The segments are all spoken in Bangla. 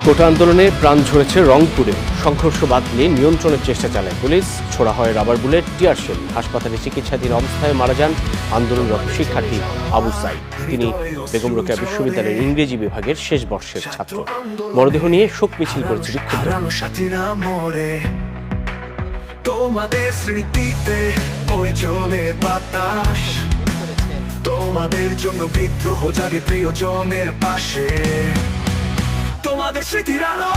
কোটা আন্দোলনে প্রাণ ঝরেছে রংপুরে। সংঘর্ষ বাঁধলে নিয়ন্ত্রণের চেষ্টা চালায় পুলিশ। ছোড়া হয় রাবার বুলেট, টিয়ার শেল। হাসপাতালে চিকিৎসাধীন অবস্থায় মারা যান আন্দোলনরত শিক্ষার্থী আবু সাইদ। তিনি বেগম রোকেয়া বিশ্ববিদ্যালয়ের ইংরেজি বিভাগের শেষ বর্ষের ছাত্র। মরদেহ নিয়ে শোক মিছিল করেছে বিক্ষুব্ধ। তোমাদের স্মৃতিতে ওই চলে বাতাস, তোমাদের জন্য বিদ্রোহ জাগে প্রিয়জনের পাশে। তোমাদের স্মৃতির আলো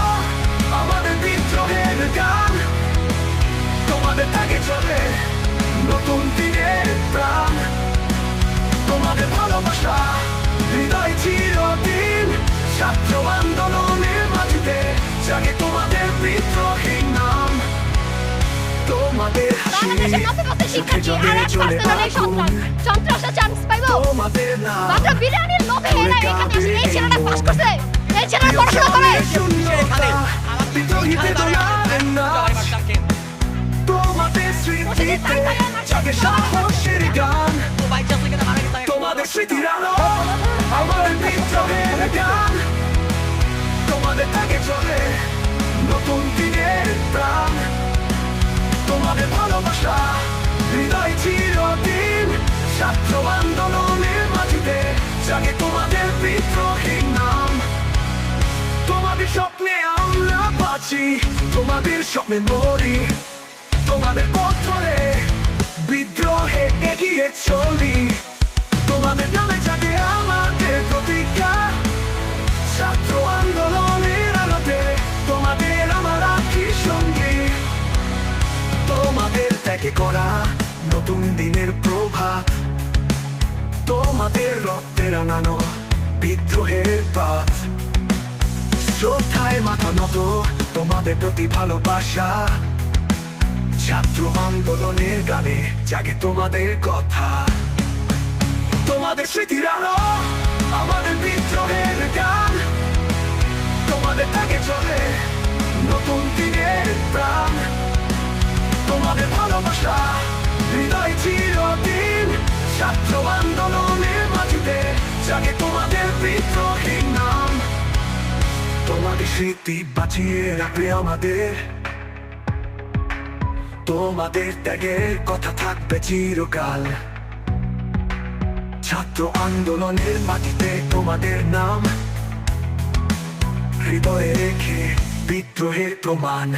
আমাদের বিদ্রোহের গান, তোমাদের তাকে চলে নতুন দিনের প্রাণ। তোমাদের ভালোবাসা হৃদয় চিরদিন, ছাত্র আন্দোলনের মাটিতে জাগে তোমাদের বিদ্রোহীর নাম। তোমাদের হাসি সুখে জলে চলে আগুন, তোমাদের নাম বিরিয়ানির লোভে এরা এখানে আসে। এই ছেলেটা পাস করছে, এই ছেলেটা পড়াশোনা করে। তোমাদের স্মৃতিতে জাগে সাহসের গান, তোমাদের স্মৃতির আলো আমাদের বিদ্রোহের গান। তোমাদের তাকে চলে নতুন দিনের প্রাণ। তোমাদের ভালোবাসা হৃদয় চিরদিন, ছাত্র আন্দোলনের মাটিতে জাগে তোমাদের বিদ্রোহীর নাম। তোমাদের স্বপ্নে আমরা বাঁচি, তোমাদের স্বপ্নে মরি, তোমাদের পথ ধরে বিদ্রোহে এগিয়ে চলি। তোমাদের নামে জাগে আমাদের প্রতিজ্ঞা, ছাত্র আন্দোলনের আলোতে তোমাদের আমার আখি সঙ্গী। তোমাদের ত্যাগে করা নতুন দিনের প্রভাত, তোমাদের রক্তে রাঙানো বিদ্রোহের পথ। শ্রদ্ধায় মাথা নত তোমাদের প্রতি ভালোবাসা, ছাত্র আন্দোলনের গানে জাগে তোমাদের কথা। তোমাদের স্মৃতির আলো আমাদের বিদ্রোহের গান, তোমাদের তাকে চলে নতুন দিনের প্রাণ। তোমাদের ভালোবাসা হৃদয় চিরদিন, ছাত্র আন্দোলনের মাটিতে জাগে তোমাদের বিদ্রোহীর নাম। তোমাদের স্মৃতি বাঁচিয়ে রাখবে আমাদের, তোমাদের ত্যাগের কথা থাকবে চিরকাল। ছাত্র আন্দোলনের মাটিতে তোমাদের নাম, হৃদয়ে রেখে বিদ্রোহের প্রমাণ।